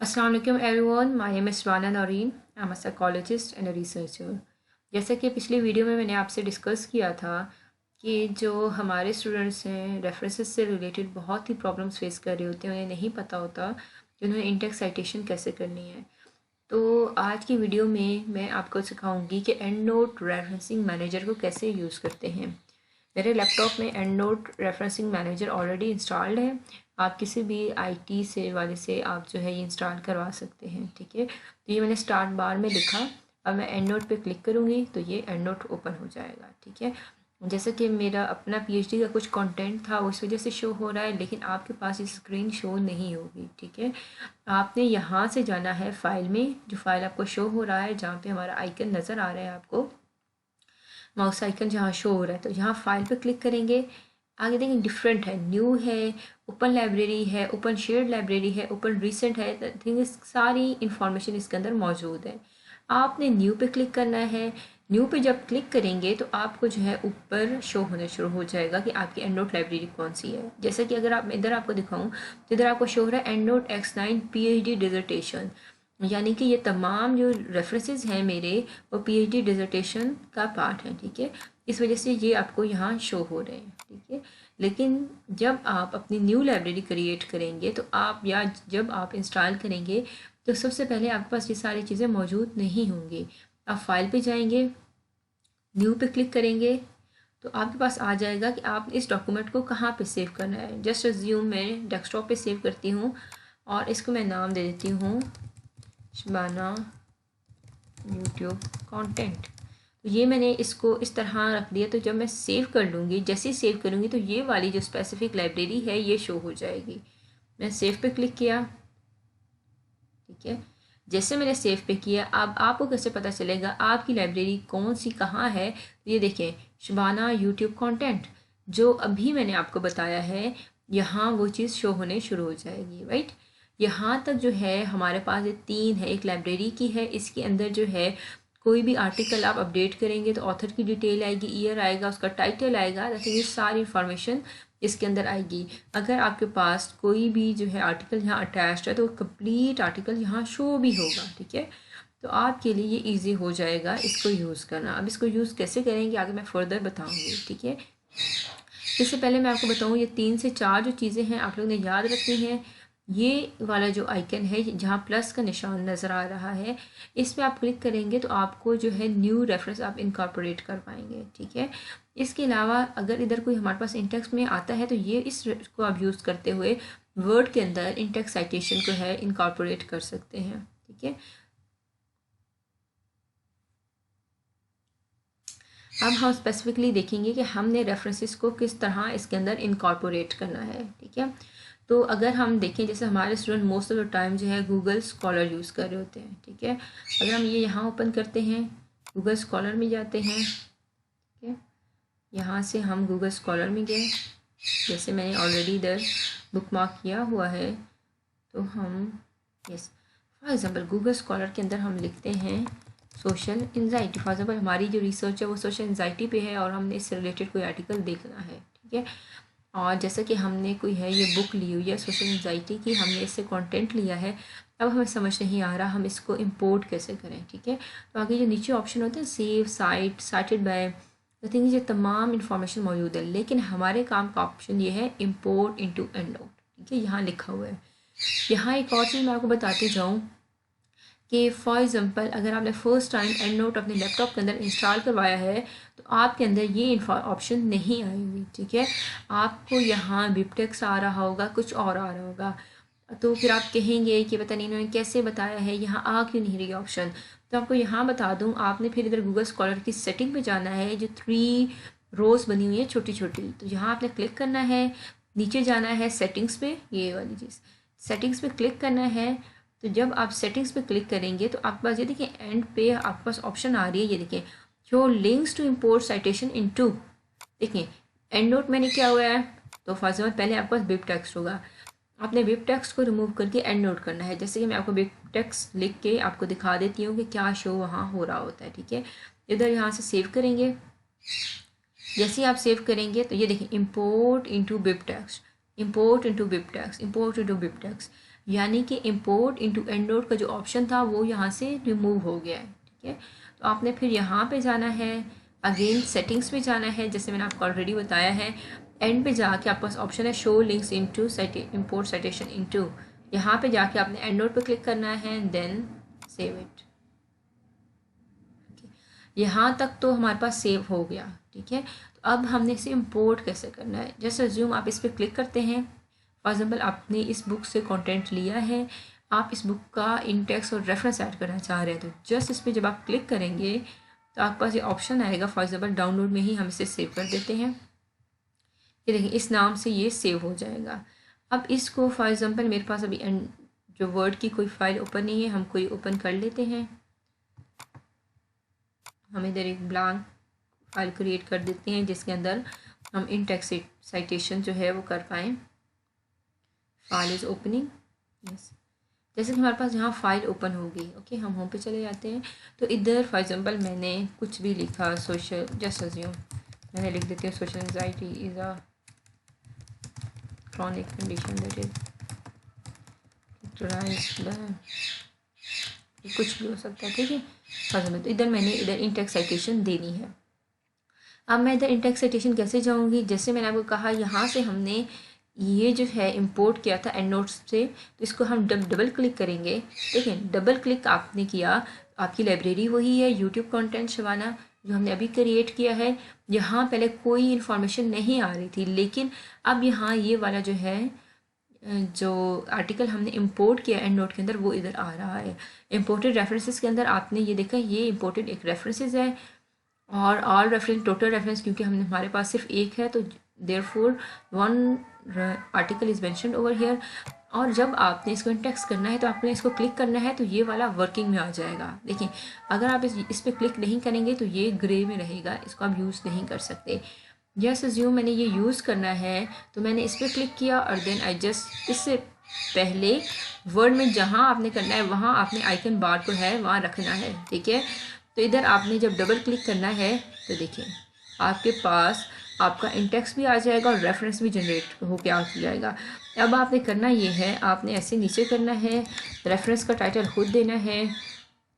Assalamu alaikum everyone, my name is Shwana Noreen. I'm a psychologist and a researcher. जैसा कि पिछली video में मैंने आपसे डिस्कस किया था कि जो हमारे स्टूडेंट्स हैं रेफरेंसेस से रिलेटेड बहुत ही प्रॉब्लम्स फेस कर रहे होते हैं, उन्हें नहीं पता होता कि उन्हें इंटेक्स साइटेशन कैसे करनी है। तो आज की वीडियो में मैं आपको सिखाऊंगी कि एंड नोट रेफरेंसिंग मैनेजर को कैसे यूज़ करते हैं। मेरे लैपटॉप में and note referencing manager already installed है। आप किसी भी आईटी से वाले से आप जो है ये इंस्टॉल करवा सकते हैं, ठीक है। तो ये मैंने स्टार्ट बार में लिखा। अब मैं एंड नोट पे क्लिक करूँगी तो ये एंड नोट ओपन हो जाएगा, ठीक है। जैसे कि मेरा अपना पीएचडी का कुछ कंटेंट था उस वजह से शो हो रहा है, लेकिन आपके पास ये स्क्रीन शो नहीं होगी, ठीक है। आपने यहाँ से जाना है फाइल में, जो फाइल आपको शो हो रहा है जहाँ पे हमारा आइकन नज़र आ रहा है, आपको माउस आइकन जहाँ शो हो रहा है, तो यहाँ फाइल पे क्लिक करेंगे। आगे देखें डिफरेंट है, न्यू है, ओपन लाइब्रेरी है, ओपन शेयर्ड लाइब्रेरी है, ओपन रिसेंट है। थिंग सारी इंफॉर्मेशन इसके अंदर मौजूद है। आपने न्यू पे क्लिक करना है। न्यू पे जब क्लिक करेंगे तो आपको जो है ऊपर शो होना शुरू हो जाएगा कि आपकी एंड नोट लाइब्रेरी कौन सी है। जैसे कि अगर आप इधर आपको दिखाऊं तो इधर आपको शो हो रहा है and note X9 PhD dissertation, यानी कि ये तमाम जो रेफरेंसेस हैं मेरे वो पीएचडी डिजर्टेशन का पार्ट है, ठीक है। इस वजह से ये आपको यहाँ शो हो रहे हैं, ठीक है। लेकिन जब आप अपनी न्यू लाइब्रेरी क्रिएट करेंगे तो आप या जब आप इंस्टॉल करेंगे तो सबसे पहले आपके पास ये सारी चीज़ें मौजूद नहीं होंगी। आप फाइल पे जाएंगे, न्यू पे क्लिक करेंगे तो आपके पास आ जाएगा कि आप इस डॉक्यूमेंट को कहाँ पे सेव करना है। जस्ट अज्यूम मैं डेस्कटॉप पे सेव करती हूँ और इसको मैं नाम दे देती हूँ शबाना यूट्यूब कंटेंट। तो ये मैंने इसको इस तरह रख दिया। तो जब मैं सेव कर लूँगी, जैसे ही सेव करूँगी तो ये वाली जो स्पेसिफिक लाइब्रेरी है ये शो हो जाएगी। मैं सेव पे क्लिक किया, ठीक है। जैसे मैंने सेव पे किया, अब आपको कैसे पता चलेगा आपकी लाइब्रेरी कौन सी कहाँ है। तो ये देखें शबाना यूट्यूब कंटेंट, जो अभी मैंने आपको बताया है यहाँ वो चीज़ शो होने शुरू हो जाएगी, राइट। यहाँ तक जो है हमारे पास ये तीन है, एक लाइब्रेरी की है, इसके अंदर जो है कोई भी आर्टिकल आप अपडेट करेंगे तो ऑथर की डिटेल आएगी, ईयर आएगा, उसका टाइटल आएगा, ये सारी इंफॉर्मेशन इसके अंदर आएगी। अगर आपके पास कोई भी जो है आर्टिकल यहाँ अटैच्ड है तो कंप्लीट आर्टिकल यहाँ शो भी होगा, ठीक है। तो आपके लिए ये इजी हो जाएगा इसको यूज़ करना। अब इसको यूज़ कैसे करेंगे आगे मैं फर्दर बताऊँगी, ठीक है। इससे पहले मैं आपको बताऊँ ये 3 से 4 जो चीज़ें हैं आप लोगों ने याद रखनी है। ये वाला जो आइकन है जहाँ प्लस का निशान नज़र आ रहा है, इस पर आप क्लिक करेंगे तो आपको जो है न्यू रेफरेंस आप इनकॉर्पोरेट कर पाएंगे, ठीक है। इसके अलावा अगर इधर कोई हमारे पास इंटेक्स में आता है तो ये इसको आप यूज़ करते हुए वर्ड के अंदर इंटेक्स साइटेशन को है इनकॉर्पोरेट कर सकते हैं, ठीक है। अब हम स्पेसिफिकली देखेंगे कि हमने रेफरेंसेस को किस तरह इसके अंदर इनकॉर्पोरेट करना है, ठीक है। तो अगर हम देखें जैसे हमारे student most of the time जो है गूगल स्कॉलर यूज़ कर रहे होते हैं, ठीक है। अगर हम ये यहाँ ओपन करते हैं, गूगल स्कॉलर में जाते हैं, ठीक है। यहाँ से हम गूगल स्कॉलर में गए, जैसे मैंने ऑलरेडी इधर बुक मार्क किया हुआ है, तो हम yes for example Google scholar के अंदर हम लिखते हैं सोशल एंजाइटी। फॉर एग्जाम्पल हमारी जो रिसर्च है वो सोशल एंजाइटी पे है और हमने इससे रिलेटेड कोई आर्टिकल देखना है, ठीक है। और जैसा कि हमने कोई है ये बुक ली हुई है सोशल एंजाइटी की, हमने इससे कंटेंट लिया है। अब हमें समझ नहीं आ रहा हम इसको इंपोर्ट कैसे करें, ठीक है। तो आगे जो नीचे ऑप्शन होते हैं save cite, cited by, I think ये तमाम इन्फॉर्मेशन मौजूद है, लेकिन हमारे काम का ऑप्शन ये है इम्पोर्ट इनटू एंड नोट, ठीक है। यहाँ लिखा हुआ है। यहाँ एक और चीज़ मैं आपको बताती जाऊँ कि फॉर एग्ज़ाम्पल अगर आपने फर्स्ट टाइम एंड नोट अपने लैपटॉप के अंदर इंस्टॉल करवाया है तो आपके अंदर ये ऑप्शन नहीं आई हुई, ठीक है। आपको यहाँ बिबटेक्स आ रहा होगा, कुछ और आ रहा होगा, तो फिर आप कहेंगे कि पता नहीं इन्होंने कैसे बताया है, यहाँ आ क्यों नहीं रही ऑप्शन। तो आपको यहाँ बता दूँ, आपने फिर इधर गूगल स्कॉलर की सेटिंग पे जाना है, जो 3 रोज़ बनी हुई है छोटी छोटी, तो यहाँ आपने क्लिक करना है, नीचे जाना है सेटिंग्स पे, ये वाली चीज़ सेटिंग्स पे क्लिक करना है। तो जब आप सेटिंग्स पे क्लिक करेंगे तो आपके पास ये देखिए एंड पे आपके पास ऑप्शन आ रही है, ये देखिए show links to import citation into. देखिए एंड नोट मैंने क्या हुआ है, तो फॉर एग्जाम्पल पहले आपके पास बिब टेक्स्ट होगा, आपने बिब टेक्स्ट को रिमूव करके एंड नोट करना है। जैसे कि मैं आपको बिब टेक्स्ट लिख के आपको दिखा देती हूँ कि क्या शो वहाँ हो रहा होता है, ठीक है। इधर यहाँ से सेव करेंगे, जैसे ही आप सेव करेंगे तो ये देखिए इम्पोर्ट इनटू बिब टेक्स्ट, इम्पोर्ट इनटू बिब टेक्स्ट, इम्पोर्ट इनटू बिब टेक्स्ट। यानी कि इंपोर्ट इनटू एंड नोट का जो ऑप्शन था वो यहाँ से रिमूव हो गया है। ठीक है, तो आपने फिर यहाँ पे जाना है, अगेन सेटिंग्स में जाना है, जैसे मैंने आपको ऑलरेडी बताया है। एंड पे जाके आपके पास ऑप्शन है show links into import citation into, यहाँ पे जाके आपने एंड नोट पे क्लिक करना है, देन सेव इट। यहाँ तक तो हमारे पास सेव हो गया। ठीक है, तो अब हमने इसे इंपोर्ट कैसे करना है। जैसे अज्यूम आप इस पर क्लिक करते हैं, फॉर एग्जाम्पल आपने इस बुक से कंटेंट लिया है, आप इस बुक का इंडेक्स और रेफरेंस ऐड करना चाह रहे हैं, तो जस्ट इस पर जब आप क्लिक करेंगे तो आपके पास ये ऑप्शन आएगा। फॉर एग्जाम्पल डाउनलोड में ही हम इसे सेव कर देते हैं, ये देखिए इस नाम से ये सेव हो जाएगा। अब इसको फॉर एग्जाम्पल मेरे पास अभी जो वर्ड की कोई फाइल ओपन नहीं है, हम कोई ओपन कर लेते हैं। हम इधर एक ब्लैंक फाइल क्रिएट कर देते हैं जिसके अंदर हम इंडेक्स साइटेशन जो है वो कर पाएँ। File is opening, yes. जैसे कि हमारे पास यहाँ फाइल ओपन होगी, ओके, हम होम पे चले जाते हैं। तो इधर फॉर एग्जांपल मैंने कुछ भी लिखा, सोशल, जस्ट अज्यूम मैंने लिख देती हूँ social anxiety is a chronic condition that is कुछ भी हो सकता है। ठीक है, फॉर एग्जाम्पल तो इधर मैंने इधर इंडेक्स साइटेशन देनी है। अब मैं इधर इंडेक्स साइटेशन कैसे जाऊँगी, जैसे मैंने आपको कहा यहाँ से हमने ये जो है इंपोर्ट किया था एंड नोट्स से, तो इसको हम डबल क्लिक करेंगे। ठीक है, डबल क्लिक आपने किया, आपकी लाइब्रेरी वही है, यूट्यूब कंटेंट शबाना जो हमने अभी क्रिएट किया है। यहाँ पहले कोई इन्फॉर्मेशन नहीं आ रही थी, लेकिन अब यहाँ ये वाला जो है जो आर्टिकल हमने इंपोर्ट किया एंड नोट के अंदर वो इधर आ रहा है। इंपोर्टेड रेफरेंसेस के अंदर आपने ये देखा, ये इंपोर्टेड एक रेफरेंसेस है और ऑल रेफरेंस, टोटल रेफरेंस क्योंकि हमने हमारे पास सिर्फ एक है तो therefore one article is mentioned over here. और जब आपने इसको इंडेक्स करना है तो आपने इसको क्लिक करना है तो ये वाला वर्किंग में आ जाएगा। देखिए अगर आप इस पर क्लिक नहीं करेंगे तो ये ग्रे में रहेगा, इसको आप यूज़ नहीं कर सकते। जस्ट अज्यूम मैंने ये यूज़ करना है तो मैंने इस पर क्लिक किया और देन आई जस्ट, इससे पहले वर्ड में जहाँ आपने करना है वहाँ आपने आइकन बार को है वहाँ रखना है। ठीक है, तो इधर आपने जब डबल क्लिक करना है तो देखिए आपके पास आपका इंडेक्स भी आ जाएगा और रेफरेंस भी जनरेट होके आ जाएगा। अब आपने करना ये है, आपने ऐसे नीचे करना है, रेफरेंस का टाइटल खुद देना है,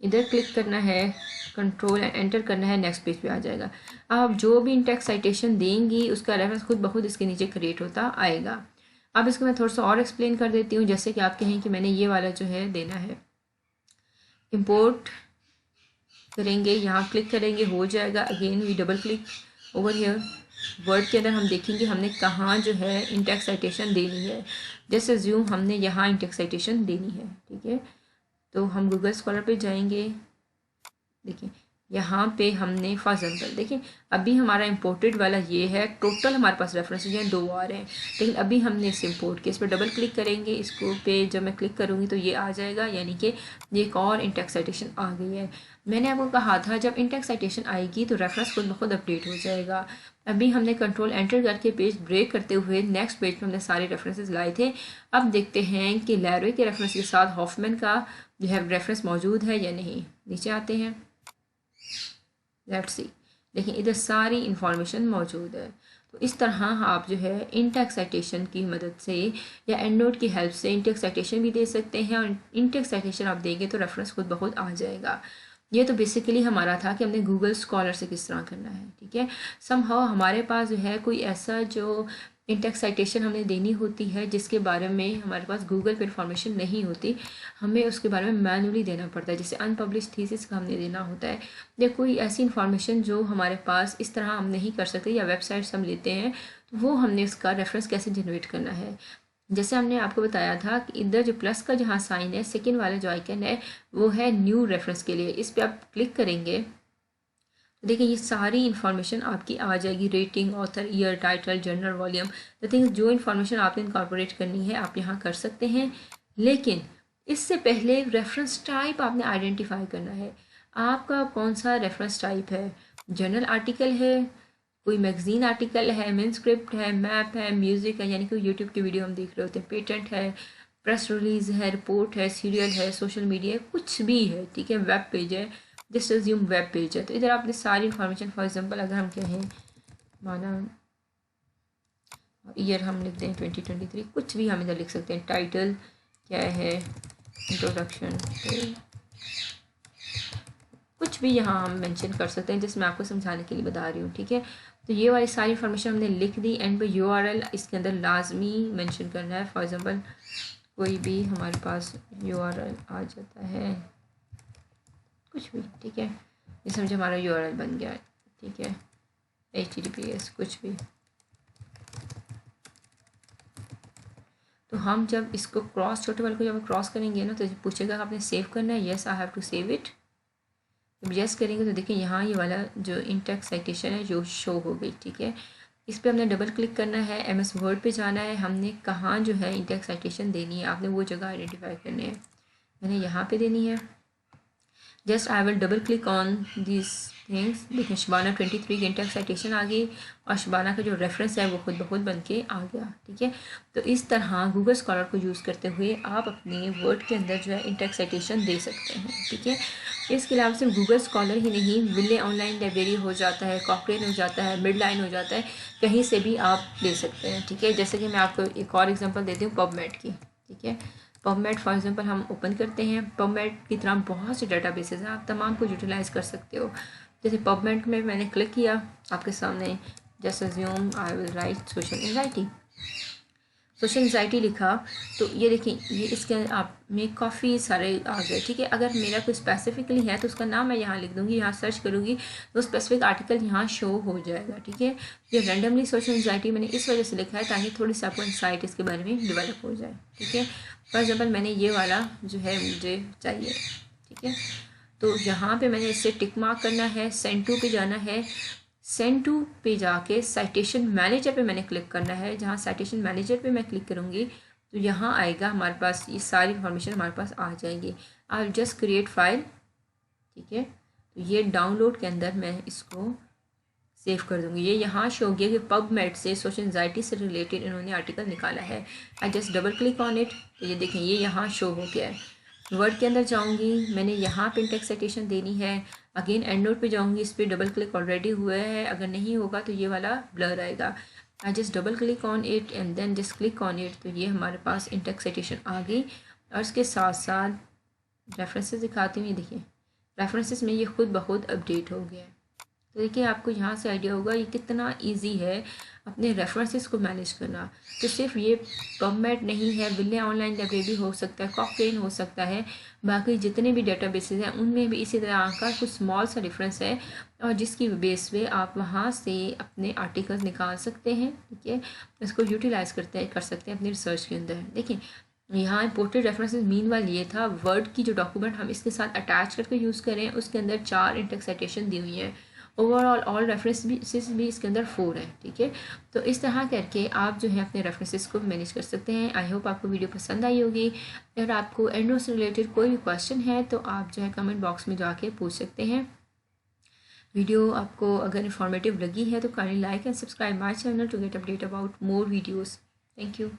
इधर क्लिक करना है, कंट्रोल एंड एंटर करना है, नेक्स्ट पेज पे आ जाएगा। आप जो भी इंडेक्स साइटेशन देंगी उसका रेफरेंस खुद ब खुद इसके नीचे क्रिएट होता आएगा। अब इसको मैं थोड़ा सा और एक्सप्लेन कर देती हूँ। जैसे कि आप कहें कि मैंने ये वाला जो है देना है, इंपोर्ट करेंगे, यहाँ क्लिक करेंगे, हो जाएगा। Again we double click over here, Word के अंदर हम देखेंगे हमने कहाँ जो है इंडेक्स साइटेशन देनी है। जैसे अज्यूम हमने यहाँ इंडेक्स साइटेशन देनी है। ठीक है, तो हम गूगल स्कॉलर पे जाएंगे, देखिए यहाँ पे हमने फॉर एग्जाम्पल देखिए अभी हमारा इंपोर्टेड वाला ये है, टोटल हमारे पास रेफरेंसेज हैं 2 आ रहे हैं, लेकिन अभी हमने इसे इंपोर्ट किया। इस पर डबल क्लिक करेंगे, इसको पे जब मैं क्लिक करूँगी तो ये आ जाएगा, यानी कि ये एक और इंडेक्स साइटेशन आ गई है। मैंने आपको कहा था जब इंडेक्स साइटेशन आएगी तो रेफरेंस खुद ब खुद अपडेट हो जाएगा। अभी हमने कंट्रोल एंटर करके पेज ब्रेक करते हुए नेक्स्ट पेज पर हमने सारे रेफरेंसेस लाए थे। अब देखते हैं कि लैरोए के रेफरेंस के साथ हॉफमैन का जो है रेफरेंस मौजूद है या नहीं। नीचे आते हैं, लेट्स सी, देखिए इधर सारी इंफॉर्मेशन मौजूद है। तो इस तरह आप जो है इंडेक्स साइटेशन की मदद से या एंड नोट की हेल्प से इंडेक्स साइटेशन भी दे सकते हैं, और इंडेक्स साइटेशन आप देंगे तो रेफरेंस खुद ब खुद आ जाएगा। ये तो बेसिकली हमारा था कि हमने गूगल स्कॉलर से किस तरह करना है। ठीक है, समहाउ हमारे पास जो है कोई ऐसा जो इंडेक्स साइटेशन हमें देनी होती है जिसके बारे में हमारे पास गूगल पर इंफॉर्मेशन नहीं होती, हमें उसके बारे में मैनुअली देना पड़ता है। जैसे अनपब्लिश थीसिस का हमने देना होता है या कोई ऐसी इन्फॉर्मेशन जो हमारे पास इस तरह हम नहीं कर सकते, या वेबसाइट्स हम लेते हैं तो वो हमने उसका रेफरेंस कैसे जनरेट करना है। जैसे हमने आपको बताया था कि इधर जो प्लस का जहाँ साइन है, सेकेंड वाला जो आइकन है वो है न्यू रेफरेंस के लिए, इस पर आप क्लिक करेंगे तो देखिए ये सारी इन्फॉर्मेशन आपकी आ जाएगी, rating, author, year, title, journal, volume. The thing जो इन्फॉर्मेशन आपने इनकॉर्पोरेट करनी है आप यहाँ कर सकते हैं, लेकिन इससे पहले रेफरेंस टाइप आपने आइडेंटिफाई करना है। आपका कौन सा रेफरेंस टाइप है, जर्नल आर्टिकल है, कोई मैगजीन आर्टिकल है, मैनस्क्रिप्ट है, मैप है, म्यूज़िक है, यानी कि यूट्यूब की वीडियो हम देख रहे होते हैं, पेटेंट है, प्रेस रिलीज है, रिपोर्ट है, सीरियल है, सोशल मीडिया है, कुछ भी है। ठीक है, वेब पेज है, जस्ट अज्यूम वेब पेज है। तो इधर आपने सारी इन्फॉर्मेशन, फॉर एग्जांपल अगर हम कहें माना ईयर हम लिखते हैं 2023, कुछ भी हम इधर लिख सकते हैं, टाइटल, क्या है इंट्रोडक्शन टू, कुछ भी यहाँ हम मेंशन कर सकते हैं, जिसमें आपको समझाने के लिए बता रही हूँ, ठीक है। तो ये वाली सारी इन्फॉर्मेशन हमने लिख दी। एंड पे URL इसके अंदर लाजमी मेंशन करना है। फॉर एग्जांपल कोई भी हमारे पास URL आ जाता है, कुछ भी, ठीक है, ये समझे हमारा URL बन गया है, ठीक है, HTTPS कुछ भी। तो हम जब इसको क्रॉस, छोटे वाले को जब क्रॉस करेंगे ना, तो पूछेगा आपने सेव करना है, yes I have to save it. जब येस करेंगे तो देखिए यहाँ ये वाला जो इन-टेक्स्ट साइटेशन है जो शो हो गई, ठीक है। इस पर हमने डबल क्लिक करना है, MS वर्ड पे जाना है, हमने कहाँ जो है इन-टेक्स्ट साइटेशन देनी है, आपने वो जगह आइडेंटिफाई करनी है। मैंने यहाँ पे देनी है। Just I will double click on this things. देखिए शबाना 23 की इन-टेक्स्ट साइटेशन आ गई और शबाना का जो रेफरेंस है वो खुद ब खुद बन के आ गया, ठीक है। तो इस तरह गूगल स्कॉलर को यूज़ करते हुए आप अपने वर्ड के अंदर जो है इन-टेक्स्ट साइटेशन दे सकते हैं, ठीक है। इसके अलावा सिर्फ गूगल स्कॉलर ही नहीं, विले ऑनलाइन लाइब्रेरी हो जाता है, कॉकरेन हो जाता है, मिडलाइन हो जाता है, कहीं से भी आप ले सकते हैं, ठीक है। जैसे कि मैं आपको एक और एग्जांपल देती हूँ पबमेड की, ठीक है। पबमेड फॉर एग्जांपल हम ओपन करते हैं। पबमेड की तरह बहुत से डेटाबेसेस हैं, आप तमाम को यूटिलाइज़ कर सकते हो। जैसे पबमेड में मैंने क्लिक किया, आपके सामने just assume I will write social anxiety, social anxiety लिखा, तो ये देखिए ये इसके आप में काफ़ी सारे आ गए, ठीक है। अगर मेरा कोई स्पेसिफिकली है तो उसका नाम मैं यहाँ लिख दूँगी, यहाँ सर्च करूँगी तो स्पेसिफिक आर्टिकल यहाँ शो हो जाएगा, ठीक है। ये रैंडमली सोशल एंजाइटी मैंने इस वजह से लिखा है ताकि थोड़ी सी आपको इंसाइट इसके बारे में डेवलप हो जाए, ठीक है। फॉर एग्जाम्पल मैंने ये वाला जो है मुझे चाहिए, ठीक है। तो यहाँ पर मैंने इससे टिक मार्क करना है, सेंड टू पे जाना है, सेंड टू पे जाके साइटेशन मैनेजर पे मैंने क्लिक करना है। जहाँ साइटेशन मैनेजर पे मैं क्लिक करूँगी तो यहाँ आएगा हमारे पास, ये सारी इन्फॉर्मेशन हमारे पास आ जाएगी। आई जस्ट क्रिएट फाइल, ठीक है। तो ये डाउनलोड के अंदर मैं इसको सेव कर दूँगी। ये यहाँ शो हो गया कि पबमेड से सोशल एंजाइटी से रिलेटेड इन्होंने आर्टिकल निकाला है। आई just double click on it, तो ये देखें ये यहाँ शो हो गया है। वर्ड के अंदर जाऊँगी, मैंने यहाँ पे इन-टेक्स्ट साइटेशन देनी है। अगेन एंड नोट पे जाऊँगी, इस पर डबल क्लिक ऑलरेडी हुआ है, अगर नहीं होगा तो ये वाला ब्लर आएगा। I just double click on it and then just click on it, तो ये हमारे पास इन-टेक्स्ट साइटेशन आ गई। और इसके साथ साथ रेफरेंसेस दिखाती हूँ, ये देखिए रेफरेंसेस में ये खुद ब खुद अपडेट हो गया है। तो देखिए आपको यहाँ से आइडिया होगा ये कितना इजी है अपने रेफरेंसेस को मैनेज करना। तो सिर्फ ये पबमेड नहीं है, विले ऑनलाइन लाइब्रेरी हो सकता है, कॉकरेन हो सकता है, बाकी जितने भी डेटाबेसेस हैं उनमें भी इसी तरह का कुछ स्मॉल सा डिफरेंस है और जिसकी बेस पे आप वहाँ से अपने आर्टिकल्स निकाल सकते हैं, ठीक है। इसको यूटिलाइज़ कर सकते हैं अपनी रिसर्च के अंदर। देखिए यहाँ इंपोर्टेड रेफरेंसेस मीन वाल ये था, वर्ड की जो डॉक्यूमेंट हम इसके साथ अटैच करके यूज़ करें उसके अंदर 4 इन-टेक्स्ट साइटेशन दी हुई हैं। ओवरऑल ऑल रेफरेंसेस भी इसके अंदर 4 हैं, ठीक है। तो इस तरह करके आप जो है अपने रेफरेंसेस को मैनेज कर सकते हैं। आई होप आपको वीडियो पसंद आई होगी। अगर आपको एंड्रॉइड से रिलेटेड कोई भी क्वेश्चन है तो आप जो है कमेंट बॉक्स में जाके पूछ सकते हैं। वीडियो आपको अगर इन्फॉर्मेटिव लगी है तो kindly like and subscribe my channel to get update about more videos. Thank you.